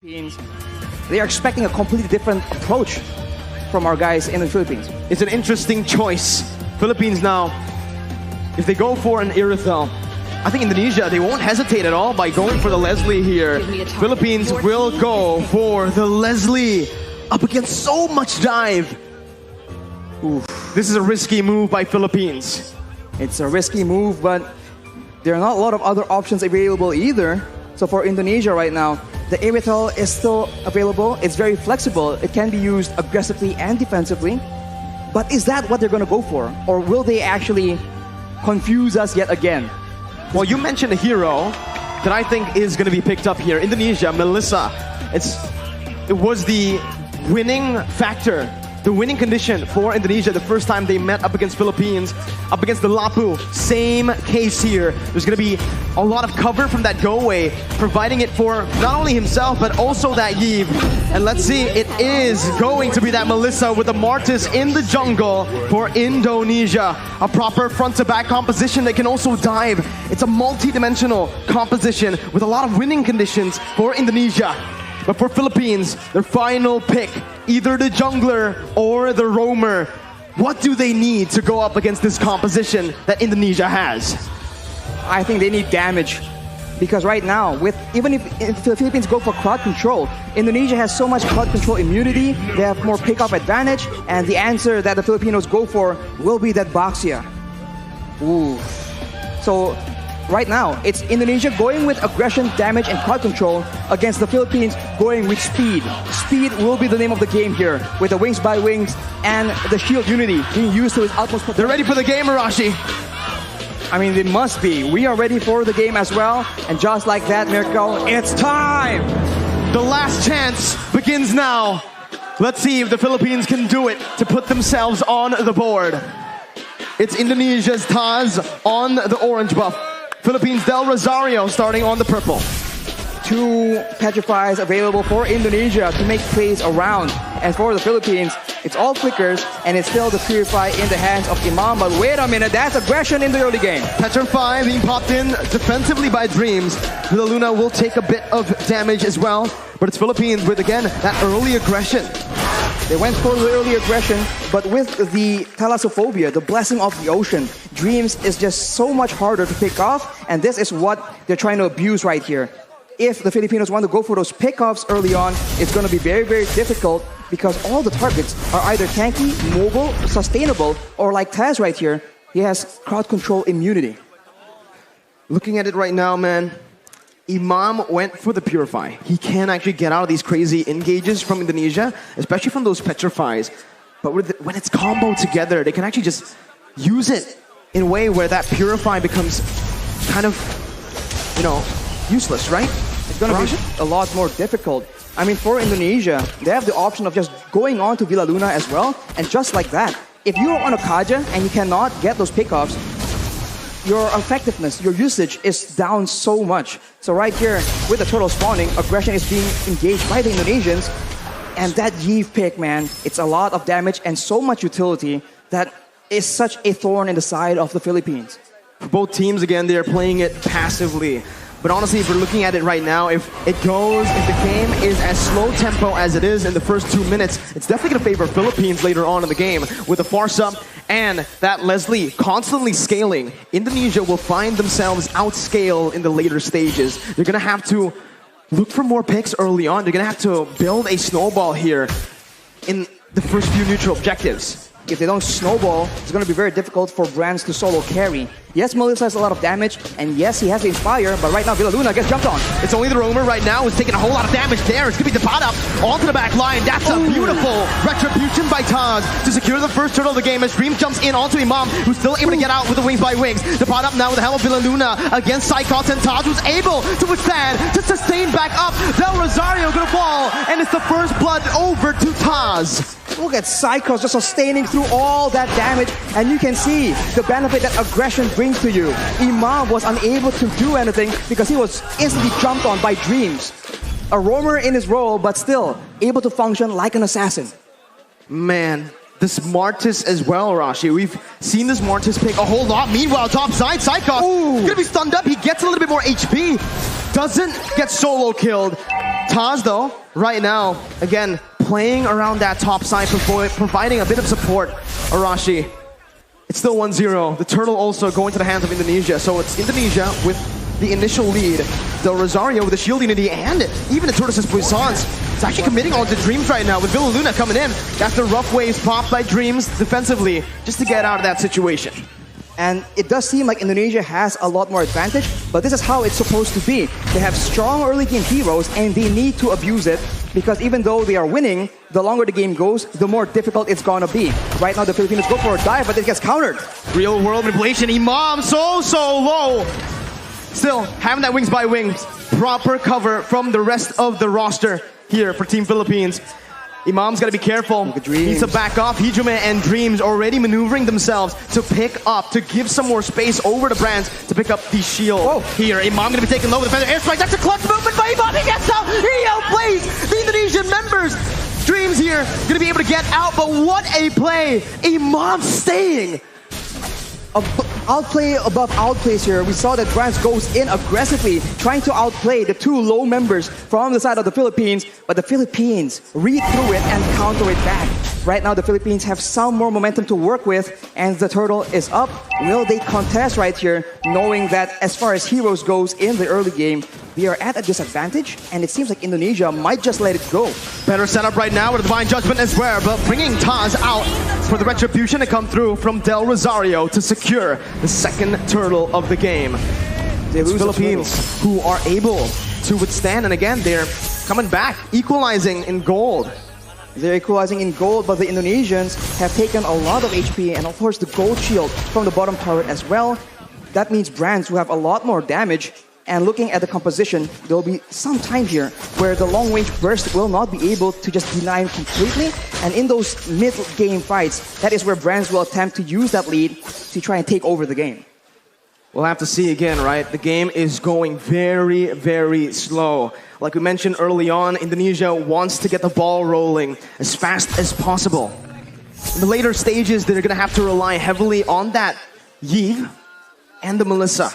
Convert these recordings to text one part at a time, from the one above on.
They are expecting a completely different approach from our guys in the Philippines. It's an interesting choice. Philippines now, if they go for an Irithel, I think Indonesia, they won't hesitate at all by going for the Leslie here. Philippines will go for the Leslie up against so much dive. Oof. This is a risky move by Philippines. It's a risky move, but there are not a lot of other options available either. So for Indonesia right now, the Irithel is still available. It's very flexible. It can be used aggressively and defensively. But is that what they're going to go for? Or will they actually confuse us yet again? Well, you mentioned a hero that I think is going to be picked up here. Indonesia, Melissa. It was the winning factor, the winning condition for Indonesia the first time they met up against Philippines, up against the Lapu. Same case here. There's going to be a lot of cover from that go-away, providing it for not only himself, but also that Yves. And let's see, it is going to be that Melissa with the Martis in the jungle for Indonesia. A proper front-to-back composition that can also dive. It's a multi-dimensional composition with a lot of winning conditions for Indonesia. But for Philippines, their final pick, either the jungler or the roamer. What do they need to go up against this composition that Indonesia has? I think they need damage. Because right now, even if the Philippines go for crowd control, Indonesia has so much crowd control immunity, they have more pick-off advantage, and the answer that the Filipinos go for will be that Baxia. Ooh. So right now, it's Indonesia going with aggression, damage, and crowd control against the Philippines going with speed. Speed will be the name of the game here, with the wings by wings and the shield unity being used to its utmost potential. They're ready for the game, Arashi. I mean, they must be. We are ready for the game as well. And just like that, Mirko, it's time! The last chance begins now. Let's see if the Philippines can do it to put themselves on the board. It's Indonesia's Taz on the orange buff. Philippines Del Rosario starting on the purple. 2 petrifies available for Indonesia to make plays around. And for the Philippines, it's all flickers, and it's still the Purify in the hands of Imam. But wait a minute, that's aggression in the early game. Petrify being popped in defensively by Dreams. Villa Luna will take a bit of damage as well. But it's Philippines with, again, that early aggression. They went for the early aggression, but with the Thalassophobia, the blessing of the ocean, Dreams is just so much harder to pick off, and this is what they're trying to abuse right here. If the Filipinos want to go for those pickoffs early on, it's going to be very, very difficult because all the targets are either tanky, mobile, sustainable, or like Taz right here, he has crowd control immunity. Looking at it right now, man, Imam went for the Purify. He can actually get out of these crazy engages from Indonesia, especially from those Petrifies. But when it's comboed together, they can actually just use it in a way where that Purify becomes kind of, useless, right? It's going to be a lot more difficult. I mean, for Indonesia, they have the option of just going on to Villa Luna as well, and just like that, if you're on a Kaja and you cannot get those pickoffs, your effectiveness, your usage is down so much. So right here, with the turtle spawning, aggression is being engaged by the Indonesians. And that Yves pick, man, it's a lot of damage and so much utility that is such a thorn in the side of the Philippines. For both teams, again, they're playing it passively. But honestly, if we're looking at it right now, if the game is as slow tempo as it is in the first 2 minutes, it's definitely going to favor Philippines later on in the game. With the Farsa and that Leslie constantly scaling, Indonesia will find themselves outscaled in the later stages. They're going to have to look for more picks early on. They're going to have to build a snowball here in the first few neutral objectives. If they don't snowball, it's going to be very difficult for Brands to solo carry. Yes, Melissa has a lot of damage, and yes, he has the Inspire, but right now Villa Luna gets jumped on. It's only the roamer right now who's taking a whole lot of damage there. It's going to be the pot up onto the back line. That's a beautiful retribution by Taz to secure the first turtle of the game as Dream jumps in onto Imam, who's still able to get out with the wings by wings. The pot up now with the help of Villa Luna against Psychos, and Taz was able to withstand, to sustain back up. Del Rosario going to fall, and it's the first blood over to Taz. Look at Psychos just sustaining through all that damage, and you can see the benefit that aggression brings to you. Imam was unable to do anything because he was instantly jumped on by Dreams. A roamer in his role, but still able to function like an assassin. Man, this Martis as well, Rashi. We've seen this Martis pick a whole lot. Meanwhile, top side, Psychos gonna be stunned up. He gets a little bit more HP. Doesn't get solo killed. Taz, though, right now, again, playing around that top side, providing a bit of support. Arashi, it's still 1-0. The turtle also going to the hands of Indonesia. So it's Indonesia with the initial lead. Del Rosario with the shield unity and even the Tortoise's Puissance. It's actually committing on to Dreams right now with Villa Luna coming in. That's the rough waves popped by Dreams defensively just to get out of that situation. And it does seem like Indonesia has a lot more advantage, but this is how it's supposed to be. They have strong early game heroes and they need to abuse it, because even though they are winning, the longer the game goes, the more difficult it's gonna be. Right now the Filipinos go for a dive, but it gets countered. Real world manipulation, Imam so low. Still, having that wings by wings, proper cover from the rest of the roster here for Team Philippines. Imam's got to be careful. Needs to back off. Hijime and Dreams already maneuvering themselves to pick up, to give some more space over to Brands to pick up the shield here. Imam going to be taken low with the feather airstrike. That's a clutch movement by Imam. He gets out. He outplays the Indonesian members. Dreams here going to be able to get out, but what a play. Imam staying. Outplay above outplays here. We saw that Brands goes in aggressively, trying to outplay the two low members from the side of the Philippines, but the Philippines read through it and counter it back. Right now, the Philippines have some more momentum to work with, and the turtle is up. Will they contest right here, knowing that as far as heroes goes in the early game, they are at a disadvantage, and it seems like Indonesia might just let it go. Better setup right now with a Divine Judgment as well, but bringing Taz out for the Retribution to come through from Del Rosario to secure the second turtle of the game. The Philippines who are able to withstand, and again, they're coming back, equalizing in gold. They're equalizing in gold, but the Indonesians have taken a lot of HP, and of course the gold shield from the bottom turret as well. That means Brands who have a lot more damage. And looking at the composition, there will be some time here where the long-range burst will not be able to just deny him completely. And in those mid-game fights, that is where Brands will attempt to use that lead to try and take over the game. We'll have to see again, right? The game is going very, very slow. Like we mentioned early on, Indonesia wants to get the ball rolling as fast as possible. In the later stages, they're going to have to rely heavily on that Yves and the Melissa.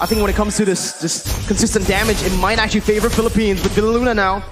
I think when it comes to this consistent damage, it might actually favor Philippines. With Villa Luna now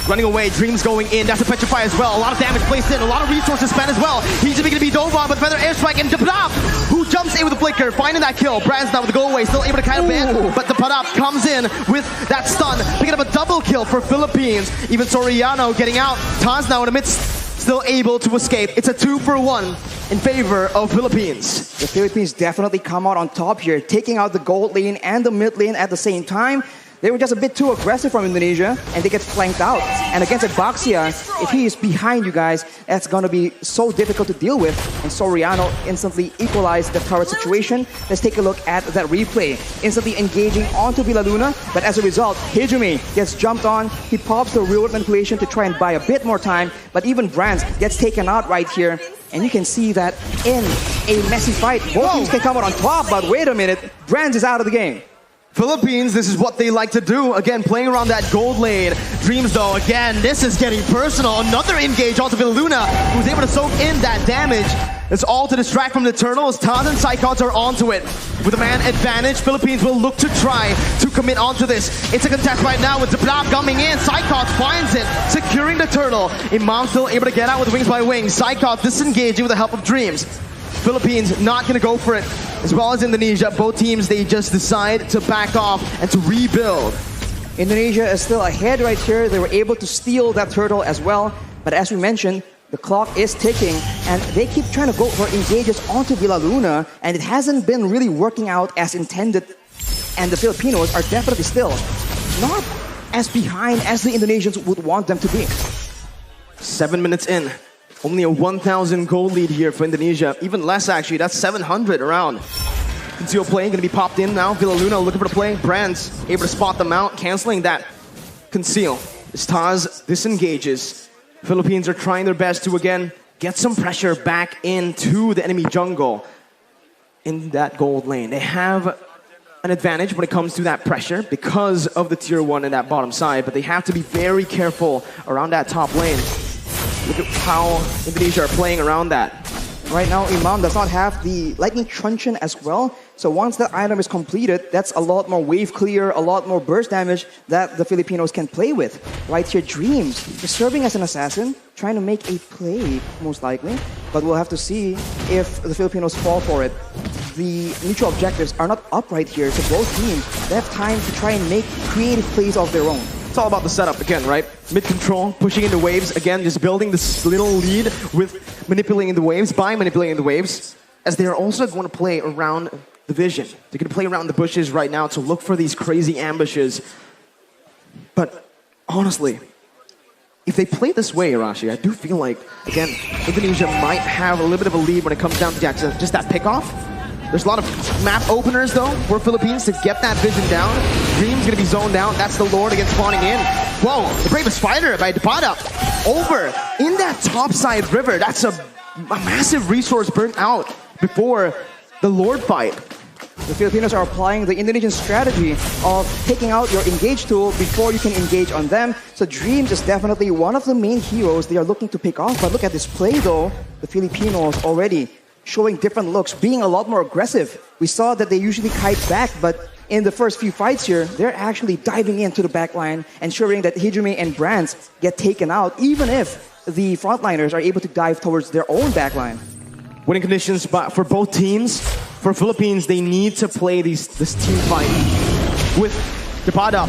running away, Dreams going in. That's a Petrify as well. A lot of damage placed in, a lot of resources spent as well. He's going to be dove on, but Feather Airstrike and Dapadap, who jumps in with the flicker, finding that kill. Brands now with the go away, still able to kind of ban, but Dapadap comes in with that stun, picking up a double kill for Philippines. Even Soriano getting out. Taz now in the midst, still able to escape. It's a 2-for-1 in favor of Philippines. The Philippines definitely come out on top here, taking out the gold lane and the mid lane at the same time. They were just a bit too aggressive from Indonesia, and they get flanked out. And against Abaxia, if he is behind you guys, that's going to be so difficult to deal with. And Soriano instantly equalized the turret situation. Let's take a look at that replay. Instantly engaging onto Villa Luna, but as a result, Hijime gets jumped on. He pops the real-world manipulation to try and buy a bit more time, but even Brands gets taken out right here. And you can see that in a messy fight, both teams can come out on top, but wait a minute, Brands is out of the game. Philippines, this is what they like to do. Again, playing around that gold lane. Dreams, though, again, this is getting personal. Another engage onto Villa Luna, who's able to soak in that damage. It's all to distract from the Eternals. Taz and Psychots are onto it. With a man advantage, Philippines will look to try to commit onto this. It's a contest right now with Zablab coming in. Psychots finds it, securing the turtle. Imam still able to get out with wings by wings. Psychots disengaging with the help of Dreams. Philippines not going to go for it, as well as Indonesia. Both teams, they just decide to back off and to rebuild. Indonesia is still ahead right here. They were able to steal that turtle as well. But as we mentioned, the clock is ticking, and they keep trying to go for engages onto Villa Luna, and it hasn't been really working out as intended. And the Filipinos are definitely still not as behind as the Indonesians would want them to be. 7 minutes in. Only a 1,000 gold lead here for Indonesia. Even less, actually. That's 700 around. Conceal play going to be popped in now. Villa Luna looking for the play. Brands able to spot them out, canceling that conceal. As Taz disengages, Philippines are trying their best to, again, get some pressure back into the enemy jungle in that gold lane. They have an advantage when it comes to that pressure because of the tier 1 in that bottom side, but they have to be very careful around that top lane. Look at how Indonesia are playing around that. Right now, Imam does not have the Lightning Truncheon as well, So once that item is completed, that's a lot more wave clear, a lot more burst damage that the Filipinos can play with. Right here, Dreams is serving as an assassin, trying to make a play, most likely. But we'll have to see if the Filipinos fall for it. The neutral objectives are not up right here, so both teams, they have time to try and make creative plays of their own. It's all about the setup again, right? Mid-control, pushing into waves, again, just building this little lead with manipulating the waves, by manipulating the waves, as they are also going to play around the vision. They're going to play around the bushes right now to look for these crazy ambushes. But honestly, if they play this way, Arashi, I do feel like, again, Indonesia might have a little bit of a lead when it comes down to just that pickoff. There's a lot of map openers, though, for Philippines to get that vision down. Dream's going to be zoned out. That's the Lord again spawning in. Whoa, the bravest fighter by Depada. Over in that topside river. That's a massive resource burnt out before the Lord fight. The Filipinos are applying the Indonesian strategy of taking out your engage tool before you can engage on them. So Dreams is definitely one of the main heroes they are looking to pick off. But look at this play, though. The Filipinos already showing different looks, being a lot more aggressive. We saw that they usually kite back, but in the first few fights here, they're actually diving into the backline, ensuring that Hijime and Brands get taken out, even if the frontliners are able to dive towards their own backline. Winning conditions for both teams. For Philippines, they need to play this team fight with Depada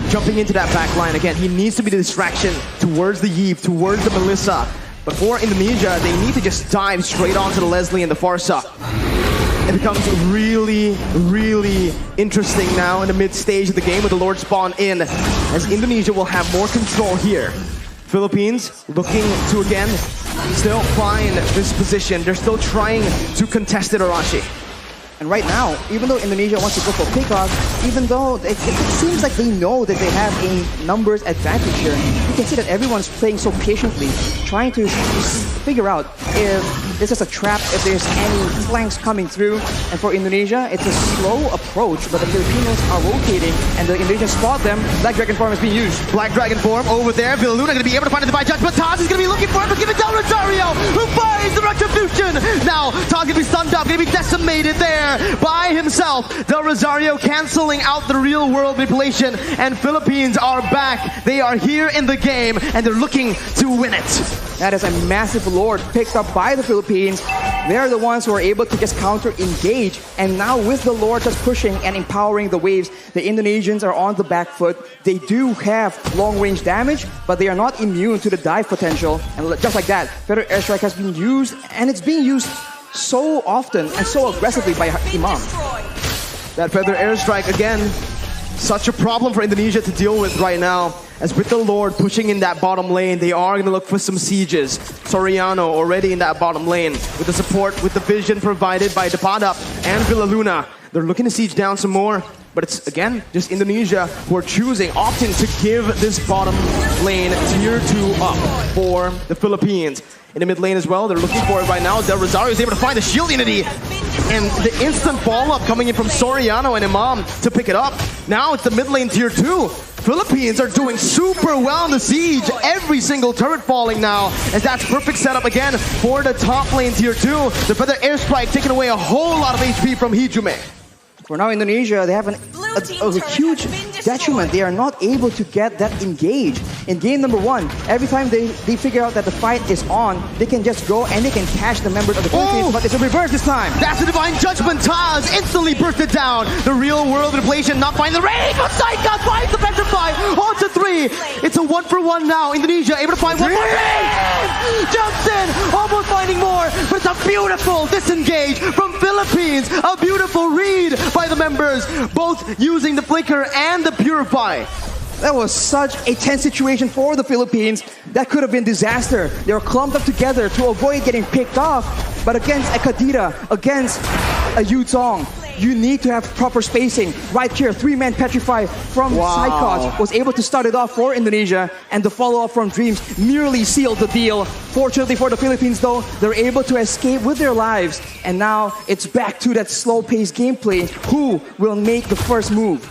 jumping into that backline. Again, he needs to be the distraction towards the Yves, towards the Melissa. But for Indonesia, they need to just dive straight onto the Leslie and the Farsa. It becomes really, really interesting now in the mid-stage of the game with the Lord spawn in, as Indonesia will have more control here. Philippines looking to, again, still find this position. They're still trying to contest it, Arashi. And right now, even though Indonesia wants to go for pickoff, even though it seems like they know that they have a numbers advantage here, you can see that everyone's playing so patiently, trying to figure out if this is a trap, if there's any flanks coming through. And for Indonesia, it's a slow approach, but the Filipinos are rotating, and the Indonesians spot them. Black Dragon form is being used. Black Dragon form over there. Villaluna going to be able to find a divine judge, but Taz is going to be looking for it, but give it down to Rosario, who finds the retribution. Now, Taz going to be stunned up, going to be decimated there by himself. Del Rosario canceling out the real world manipulation, and Philippines are back. They are here in the game, and they're looking to win it. That is a massive Lord picked up by the Philippines. They're the ones who are able to just counter-engage, and now with the Lord just pushing and empowering the waves, the Indonesians are on the back foot. They do have long-range damage, but they are not immune to the dive potential. And just like that, Feather Airstrike has been used, and it's being used so often and so aggressively by Imam. That Feather Airstrike, again, such a problem for Indonesia to deal with right now. As with the Lord pushing in that bottom lane, they are going to look for some sieges. Soriano already in that bottom lane with the support, with the vision provided by Depada and Villaluna. They're looking to siege down some more, but it's, again, just Indonesia who are opting to give this bottom lane tier 2 up for the Philippines. In the mid lane as well, they're looking for it right now. Del Rosario is able to find the shield unity, and the instant follow-up coming in from Soriano and Imam to pick it up. Now it's the mid lane tier 2. Philippines are doing super well in the siege. Every single turret falling now, as that's perfect setup again for the top lane tier 2. The Feather Airstrike taking away a whole lot of HP from Hijime. For now, Indonesia, they have a huge detriment. They are not able to get that engage. In game number 1, every time they figure out that the fight is on, they can just go and they can catch the members of the Philippines, but it's a reverse this time. That's the Divine Judgment. Taz instantly bursted down. The real world manipulation not finding the range, but Sidecut finds the Petrify onto 3. It's a 1-for-1 now. Indonesia able to find one more. Jumps in, almost finding more, but it's a beautiful disengage from Philippines. A beautiful read by the members, both using the Flicker and the Purify. That was such a tense situation for the Philippines. That could have been disaster. They were clumped up together to avoid getting picked off. But against a Kadira, against a Yutong, you need to have proper spacing. Right here, 3-man Petrify from Psychot was able to start it off for Indonesia, and the follow-up from Dreams nearly sealed the deal. Fortunately for the Philippines, though, they're able to escape with their lives. And now it's back to that slow-paced gameplay. Who will make the first move?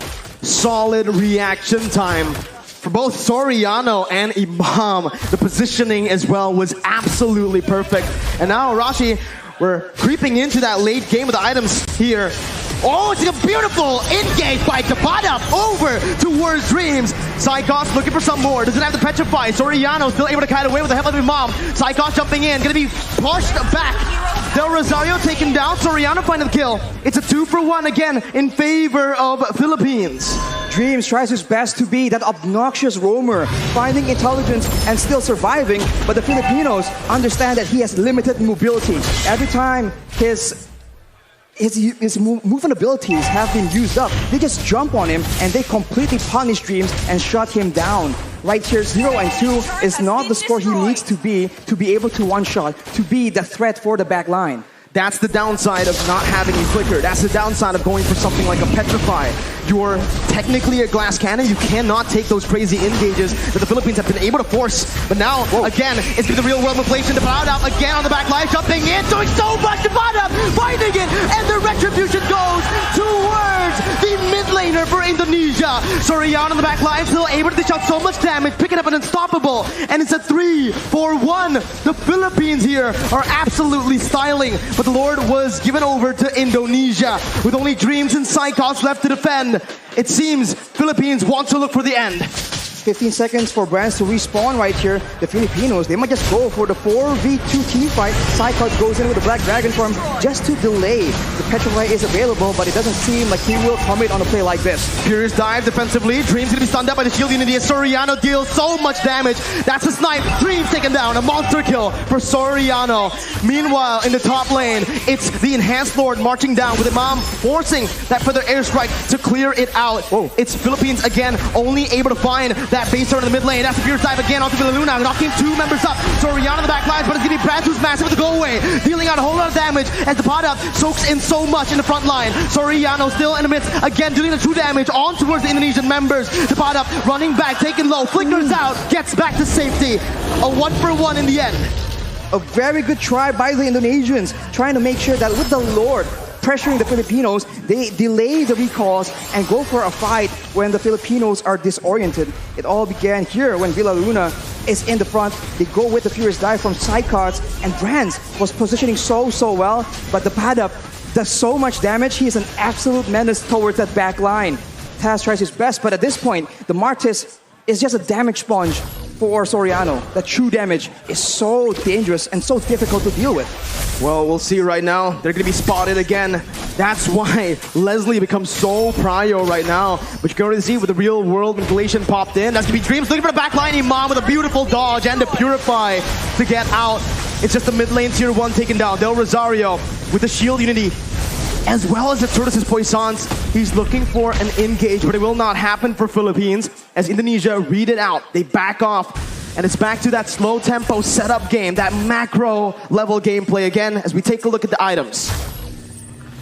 Solid reaction time for both Soriano and Imam. The positioning as well was absolutely perfect. And now, Arashi, we're creeping into that late game with the items here. Oh, it's a beautiful engage by Tapada over towards Dreams. Psychos looking for some more. Doesn't have to petrify. Soriano still able to kite away with the help of his mom. Psychos jumping in. Gonna be pushed back. Del Rosario taken down. Soriano finding the kill. It's a 2-for-1 again in favor of Philippines. Dreams tries his best to be that obnoxious roamer, finding intelligence and still surviving, but the Filipinos understand that he has limited mobility. Every time his movement abilities have been used up, they just jump on him and they completely punish Dreams and shut him down. Right here, 0 and 2 is not the score he needs to be able to one-shot, to be the threat for the back line. That's the downside of not having a flicker. That's the downside of going for something like a petrify. You're technically a glass cannon. You cannot take those crazy engages that the Philippines have been able to force. But now, again, it's been the real world inflation. Tapada again on the back line, jumping in, doing so much. Tapada finding it, and the retribution goes towards the mid laner for Indonesia. Soriano on the back line, still able to dish out so much damage, picking up an unstoppable, and it's a 3-for-1. The Philippines here are absolutely styling, but the Lord was given over to Indonesia with only Dreams and Psychos left to defend. It seems Philippines want to look for the end. 15 seconds for Brands to respawn right here. The Filipinos, they might just go for the 4v2 team fight. Psychos goes in with the Black Dragon form just to delay. The Petrify is available, but it doesn't seem like he will commit on a play like this. Furious dive defensively. Dreams gonna be stunned up by the shield unity as Soriano deals so much damage. That's a snipe. Dreams taken down. A monster kill for Soriano. Meanwhile, in the top lane, it's the Enhanced Lord marching down with Imam forcing that further airstrike to clear it out. Whoa. It's Philippines again, only able to find that base turn in the mid lane. That's a fierce dive again onto Villaluna, knocking 2 members up. Soriano in the back lines, but it's going to be Brands who's massive with the go away, dealing out a whole lot of damage as the pot up soaks in so much in the front line. Soriano still in the midst, again dealing the true damage on towards the Indonesian members. The pot up running back, taking low, flickers out, gets back to safety. A 1-for-1 in the end. A very good try by the Indonesians, trying to make sure that with the Lord pressuring the Filipinos, they delay the recalls and go for a fight when the Filipinos are disoriented. It all began here when Villaluna is in the front. They go with the Furious Dive from Psychos, and Brands was positioning so well, but the Padap does so much damage. He is an absolute menace towards that back line. Taz tries his best, but at this point, the Martis is just a damage sponge for Soriano. The true damage is so dangerous and so difficult to deal with. Well, we'll see right now. They're going to be spotted again. That's why Leslie becomes so prio right now. But you can already see with the real world manipulation popped in. That's going to be Dreams looking for the back line. Imam with a beautiful dodge and the Purify to get out. It's just the mid lane tier 1 taken down. Del Rosario with the shield unity, as well as the Tortoise's Poissons. He's looking for an engage, but it will not happen for Philippines as Indonesia read it out. They back off, and it's back to that slow tempo setup game, that macro level gameplay again as we take a look at the items.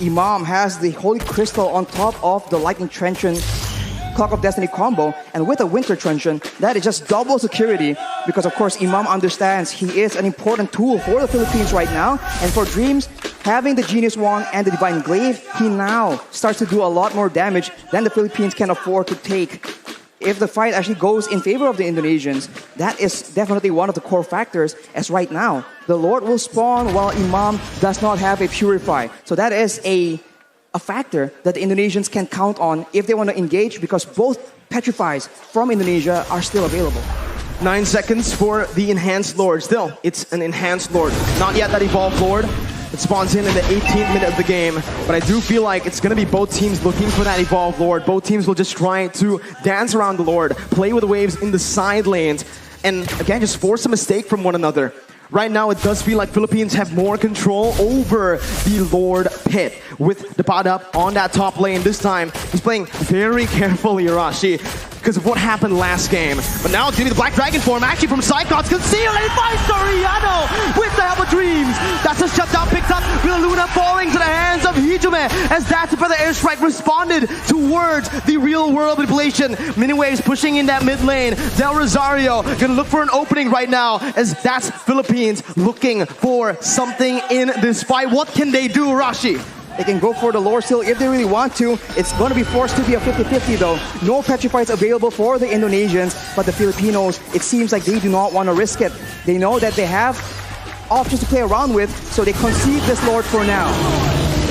Imam has the Holy Crystal on top of the Lightning Trenchant Clock of Destiny combo, and with a Winter Trenchant, that is just double security because of course Imam understands he is an important tool for the Philippines right now, and for Dreams, having the Genius Wand and the Divine Glaive, he now starts to do a lot more damage than the Philippines can afford to take. If the fight actually goes in favor of the Indonesians, that is definitely one of the core factors, as right now, the Lord will spawn while Imam does not have a Purify. So that is a factor that the Indonesians can count on if they want to engage, because both Petrifies from Indonesia are still available. 9 seconds for the Enhanced Lord. Still, it's an Enhanced Lord. Not yet that Evolved Lord. It spawns in the 18th minute of the game. But I do feel like it's going to be both teams looking for that Evolved Lord. Both teams will just try to dance around the Lord, play with the waves in the side lanes, and again, just force a mistake from one another. Right now, it does feel like Philippines have more control over the Lord pit with the pod up on that top lane. This time, he's playing very carefully, Arashi, because of what happened last game. But now it's going to be the Black Dragon form, actually from Psychos, concealed, and he finds Soriano with the help of Dreams. That's a shutdown, picked up, Villaluna falling to the hands of Hijume, as that's for the airstrike responded towards the real world manipulation. Miniwaves pushing in that mid lane. Del Rosario gonna look for an opening right now, as that's Philippines looking for something in this fight. What can they do, Rashi? They can go for the lore seal if they really want to. It's going to be forced to be a 50-50 though. No Petrifies available for the Indonesians, but the Filipinos, it seems like they do not want to risk it. They know that they have options to play around with, so they concede this lord for now.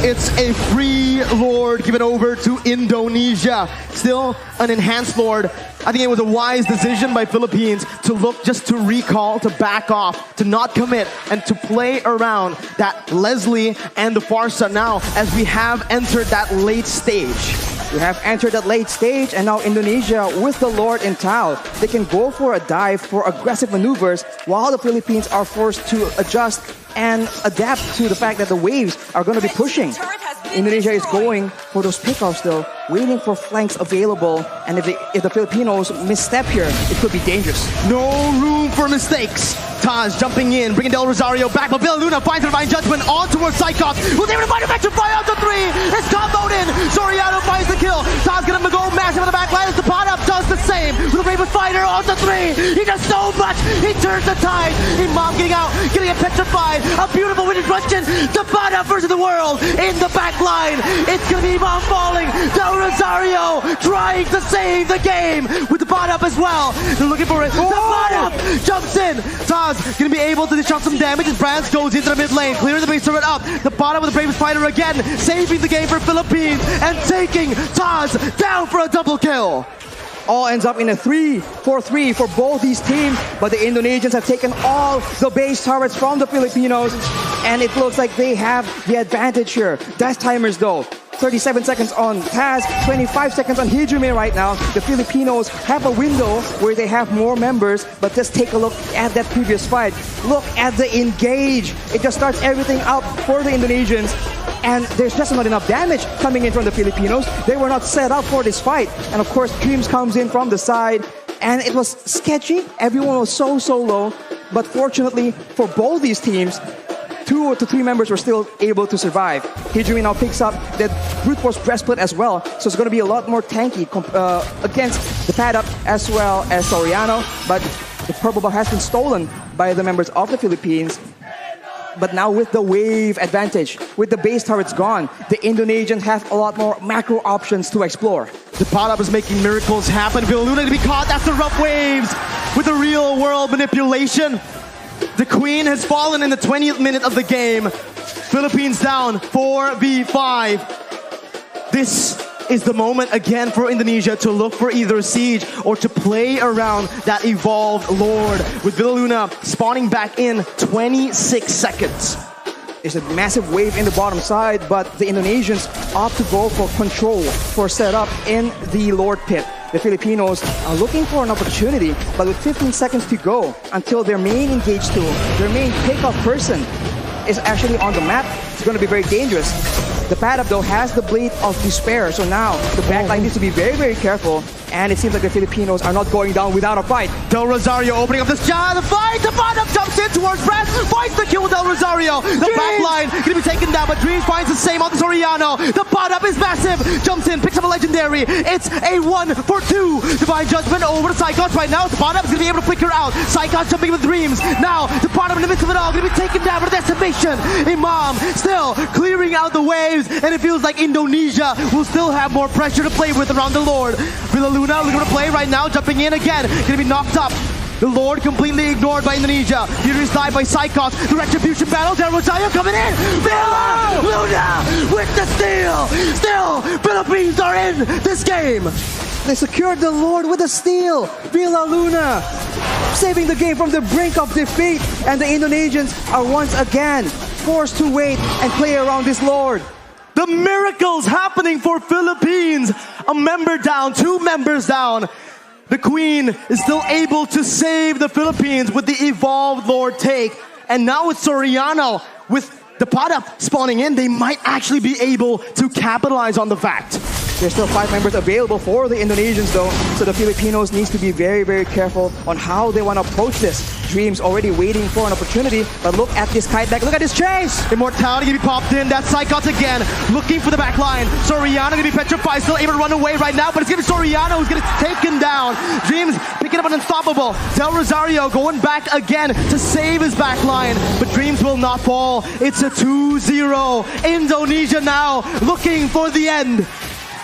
It's a free Lord given over to Indonesia. Still an enhanced Lord. I think it was a wise decision by Philippines to look just to recall, to back off, to not commit, and to play around that Leslie and the Farsa now as we have entered that late stage. We have entered that late stage, and now Indonesia with the Lord in tow. They can go for a dive, for aggressive maneuvers, while the Philippines are forced to adjust and adapt to the fact that the waves are going to be pushing. Indonesia is going for those pickoffs though, waiting for flanks available, and if the Filipinos misstep here, it could be dangerous. No room for mistakes. Taz jumping in, bringing Del Rosario back, but Villaluna finds the divine judgment on towards Psychos, who's able to find a electrify out to 3. It's comboed in. Soriano finds the kill. Taz gonna go massive on the back line as the pot up does the same with the Raven Fighter on to 3. He does so much. He turns the tide. Imam getting out, getting it petrified. A beautiful winning Russian. The pot up versus the world in the back line. It's gonna be Imam falling. Del Rosario trying to save the game with the pot up as well. They're looking for it. The pot up jumps in. Taz gonna be able to dish out some damage as Brands goes into the mid lane, clearing the base turret up. The bottom with the Bravest Fighter again, saving the game for Philippines and taking Taz down for a double kill. All ends up in a 3-4-3 for both these teams, but the Indonesians have taken all the base turrets from the Filipinos, and it looks like they have the advantage here. Death timers though, 37 seconds on Taz, 25 seconds on Hijumi right now. The Filipinos have a window where they have more members, but just take a look at that previous fight. Look at the engage. It just starts everything up for the Indonesians, and there's just not enough damage coming in from the Filipinos. They were not set up for this fight. And of course, Dreams comes in from the side, and it was sketchy. Everyone was so low, but fortunately for both these teams, 2 to 3 members were still able to survive. Hijumi now picks up that brute force breastplate as well, so it's going to be a lot more tanky against the pad up as well as Soriano, but the purple bar has been stolen by the members of the Philippines. But now with the wave advantage, with the base turrets gone, the Indonesians have a lot more macro options to explore. The pot up is making miracles happen. Villaluna to be caught after rough waves with the real world manipulation. The Queen has fallen in the 20th minute of the game. Philippines down 4v5. This is the moment again for Indonesia to look for either siege or to play around that evolved Lord, with Villaluna spawning back in 26 seconds. There's a massive wave in the bottom side, but the Indonesians opt to go for control, for setup in the Lord pit. The Filipinos are looking for an opportunity, but with 15 seconds to go until their main engage tool, their main pickoff person is actually on the map, it's going to be very dangerous. The pad up though has the Blade of Despair, so now the backline needs to be very careful, and it seems like the Filipinos are not going down without a fight. Del Rosario opening up this the fight! The pad up jumps in towards Brad, finds the kill with Del Rosario. The backline gonna be taken down, but Dreams finds the same on the Soriano. The pad up is massive, jumps in, picks up a legendary. It's a 1-for-2. Divine Judgment over to Psychos right now. The pad up is gonna be able to flicker out. Psychos jumping with Dreams. Now the pad up in the midst of it all gonna be taken down for the decimation. Imam still clearing out the waves, and it feels like Indonesia will still have more pressure to play with around the Lord. Villaluna looking to play right now, jumping in again, gonna be knocked up. The Lord completely ignored by Indonesia. Furious dive by Psychos. The retribution battle. Del Rosario coming in. Villaluna with the steal. Still, Philippines are in this game. They secured the Lord with a steal. Villaluna saving the game from the brink of defeat, and the Indonesians are once again forced to wait and play around this Lord. The miracles happening for Philippines. A member down, 2 members down. The Queen is still able to save the Philippines with the evolved Lord take. And now with Soriano, with the pot up spawning in, they might actually be able to capitalize on the fact. There's still 5 members available for the Indonesians though, so the Filipinos needs to be very careful on how they want to approach this. Dreams already waiting for an opportunity, but look at this kite back, look at this chase! Immortality gonna be popped in, that's Psychos again, looking for the back line. Soriano gonna be petrified, still able to run away right now, but it's gonna be Soriano who's gonna take him down. Dreams picking up an unstoppable. Del Rosario going back again to save his back line, but Dreams will not fall. It's a 2-0. Indonesia now looking for the end.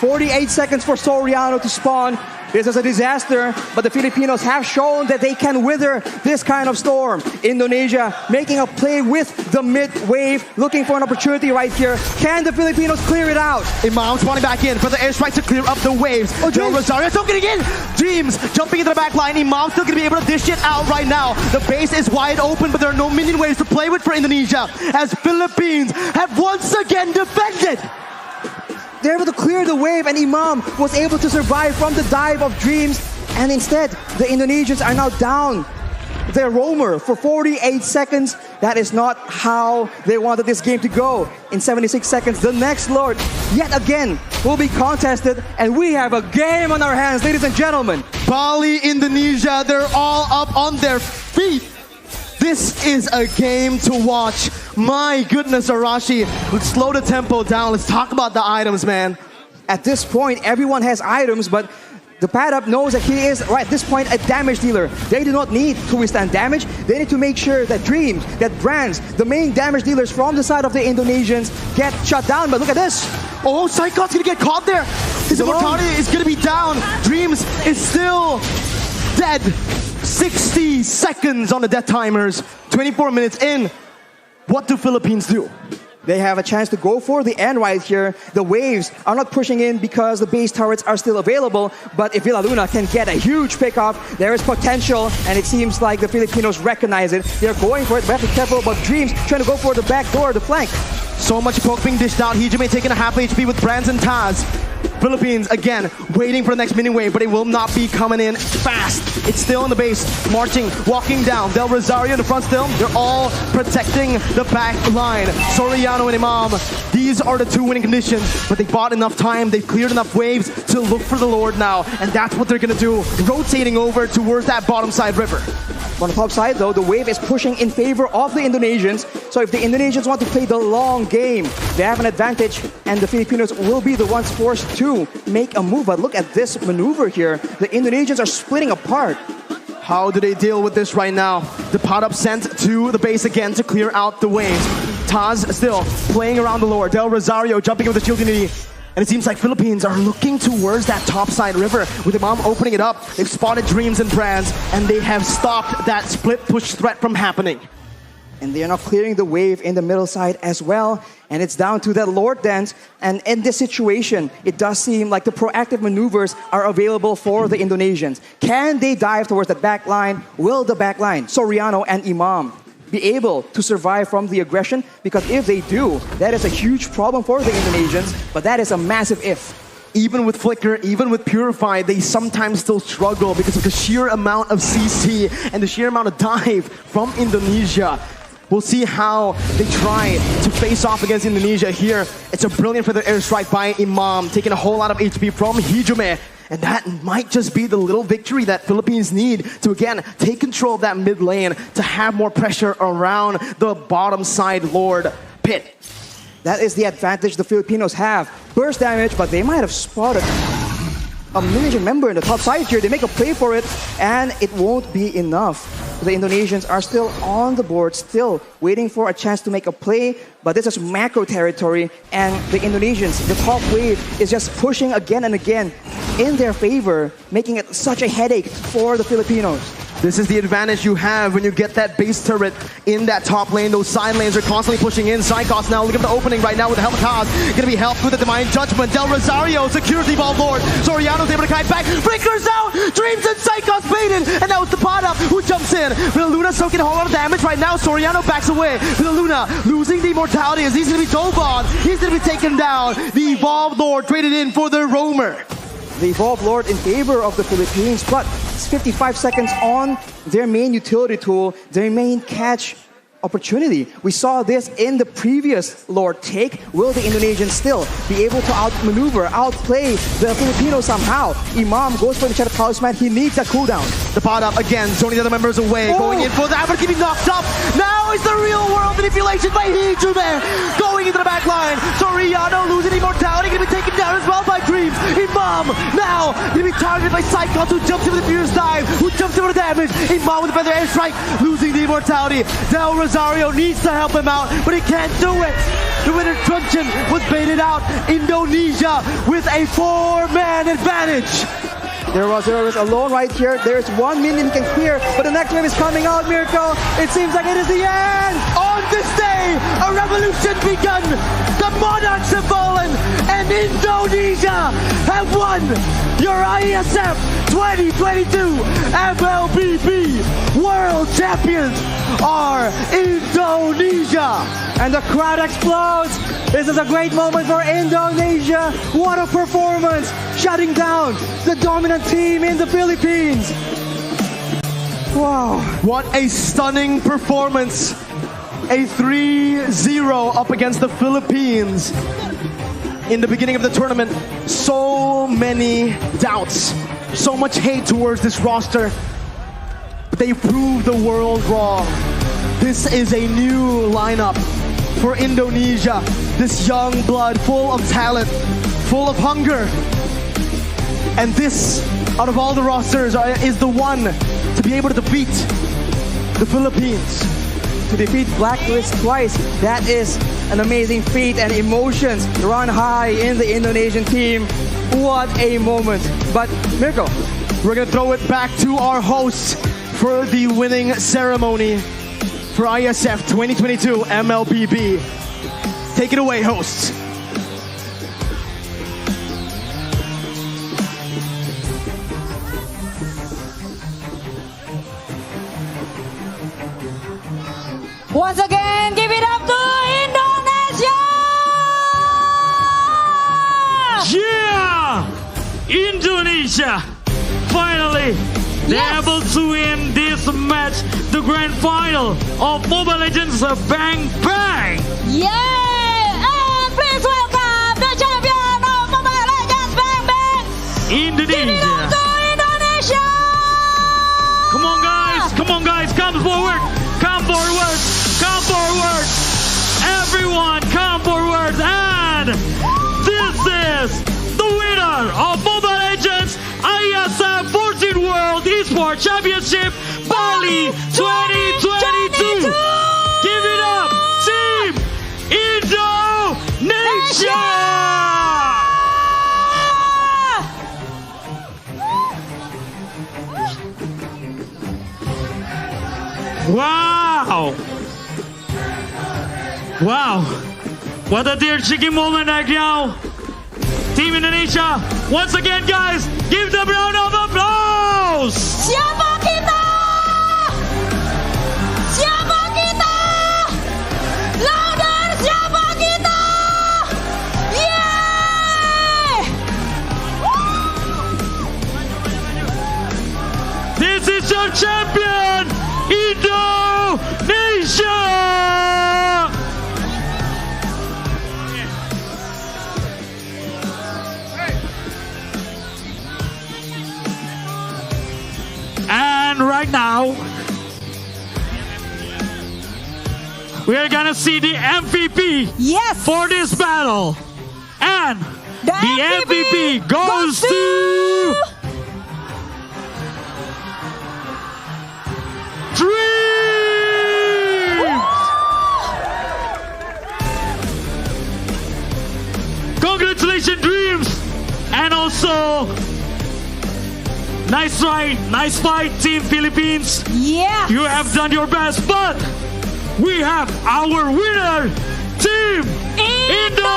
48 seconds for Soriano to spawn. This is a disaster, but the Filipinos have shown that they can weather this kind of storm. Indonesia making a play with the mid-wave, looking for an opportunity right here. Can the Filipinos clear it out? Imam spawning back in for the airstrike to clear up the waves. Del Rosario still getting in. Dreams jumping into the back line. Imam still going to be able to dish it out right now. The base is wide open, but there are no minion waves to play with for Indonesia, as Philippines have once again defended. They're able to clear the wave, and Imam was able to survive from the dive of Dreams. And instead, the Indonesians are now down their roamer for 48 seconds. That is not how they wanted this game to go. In 76 seconds, the next Lord, yet again, will be contested. And we have a game on our hands, ladies and gentlemen. Bali, Indonesia, they're all up on their feet. This is a game to watch. My goodness, Arashi. Let's slow the tempo down. Let's talk about the items, man. At this point, everyone has items, but the pad-up knows that he is, right at this point, a damage dealer. They do not need to withstand damage. They need to make sure that Dreams, that Brands, the main damage dealers from the side of the Indonesians, get shut down. But look at this. Oh, Psychot's gonna get caught there. His immortality is gonna be down. Dreams is still dead. 60 seconds on the death timers. 24 minutes in. What do Philippines do? They have a chance to go for the end right here. The waves are not pushing in because the base turrets are still available. But if Villa Luna can get a huge pickoff, there is potential. And it seems like the Filipinos recognize it. They're going for it. But have to be careful about Dreams trying to go for the back door, the flank. So much poke being dished out. Hijime taking a half HP with Brands and Taz. Philippines, again, waiting for the next mini wave, but it will not be coming in fast. It's still in the base, marching, walking down. Del Rosario in the front still. They're all protecting the back line. Soriano and Imam, these are the two winning conditions, but they bought enough time. They've cleared enough waves to look for the Lord now, and that's what they're going to do, rotating over towards that bottom side river. On the top side, though, the wave is pushing in favor of the Indonesians. So if the Indonesians want to play the long game, they have an advantage, and the Filipinos will be the ones forced to make a move. But look at this maneuver here. The Indonesians are splitting apart. How do they deal with this right now? The pot-up sent to the base again to clear out the waves. Taz still playing around the Lord. Del Rosario jumping with the shield unity. And it seems like Philippines are looking towards that topside river with Imam opening it up. They've spotted Dreams and Brands, and they have stopped that split push threat from happening. And they are now clearing the wave in the middle side as well. And it's down to that Lord dance. And in this situation, it does seem like the proactive maneuvers are available for the Indonesians. Can they dive towards the back line? Will the back line, Soriano and Imam, be able to survive from the aggression? Because if they do, that is a huge problem for the Indonesians, but that is a massive if. Even with Flicker, even with Purify, they sometimes still struggle because of the sheer amount of CC and the sheer amount of dive from Indonesia. We'll see how they try to face off against Indonesia here. It's a brilliant feather airstrike by Imam, taking a whole lot of HP from Hijime. And that might just be the little victory that Philippines need to, again, take control of that mid lane to have more pressure around the bottom side Lord pit. That is the advantage the Filipinos have. Burst damage, but they might have spotted a Indonesian member in the top side here. They make a play for it, and it won't be enough. The Indonesians are still on the board, still waiting for a chance to make a play, but this is macro territory, and the Indonesians, the top wave, is just pushing again and again in their favor, making it such a headache for the Filipinos. This is the advantage you have when you get that base turret in that top lane. Those side lanes are constantly pushing in. Psychos now looking at the opening right now with the help of Taz. Going to be helped with the Divine Judgment. Del Rosario secures the ball board. Soriano's able to kite back. Flickers out. Dreams and Psychos baited. And now it's the pot up who jumps in. Villa Luna soaking a whole lot of damage right now. Soriano backs away. Villa Luna losing the immortality as he's going to be dove on. He's going to be taken down. The Evolved Lord traded in for the Roamer. The Evolved Lord in favor of the Philippines, but it's 55 seconds on their main utility tool, their main catch opportunity. We saw this in the previous Lord take. Will the Indonesians still be able to outmaneuver, outplay the Filipinos somehow? Imam goes for the Shadow Talisman. He needs a cooldown. The pot up again, zoning the other members away, going in for that, but getting knocked up. Now is the real world manipulation by Hijime. Going into the back line. Soriano losing immortality, going to be taken down as well by Dreams. Imam now going to be targeted by Psychos, who jumps in with the fierce dive, who jumps in with the damage. Imam with the feather airstrike, losing the immortality. Del Rosario needs to help him out, but he can't do it. The winner truncheon was baited out. Indonesia with a 4-man advantage. There was alone right here. There's 1 million he can clear, but the next wave is coming out, Mirko. It seems like it is the end. On this day, a revolution begun. The monarchs have fallen, and Indonesia have won your IESF 2022 MLBB World Champions are Indonesia. And the crowd explodes. This is a great moment for Indonesia. What a performance, shutting down the dominant team in the Philippines. Wow. What a stunning performance. A 3-0 up against the Philippines. In the beginning of the tournament, so many doubts, so much hate towards this roster. But they proved the world wrong. This is a new lineup for Indonesia. This young blood, full of talent, full of hunger. And this, out of all the rosters, is the one to be able to defeat the Philippines. To defeat Blacklist twice, that is an amazing feat, and emotions run high in the Indonesian team. What a moment. But Mirko, we're going to throw it back to our hosts for the winning ceremony for IESF 2022 MLBB. Take it away, hosts. Once again, give it up to Indonesia! Yeah! Indonesia! Finally, they're able to win this match, the grand final of Mobile Legends Bang Bang! Yeah! And please welcome the champion of Mobile Legends Bang Bang! Give it up to Indonesia! Come on guys, come forward! Come forward! Come forward! Everyone, come forward! And this is the winner of Mobile Legends IESF 14 World Esports Championship Bali 2022! Give it up, Team Indonesia! Wow! Wow! What a tear-shaking moment right now! Team Indonesia, once again guys, give them a round of applause! Siapa kita? Siapa kita? Louder, siapa kita? Yeah! This is your champion, Indonesia! And right now, we are gonna see the MVP for this battle. And the MVP goes to Dreams! Congratulations, Dreams! And also, nice try, nice fight, Team Philippines. Yeah. You have done your best, but we have our winner, Team Indonesia!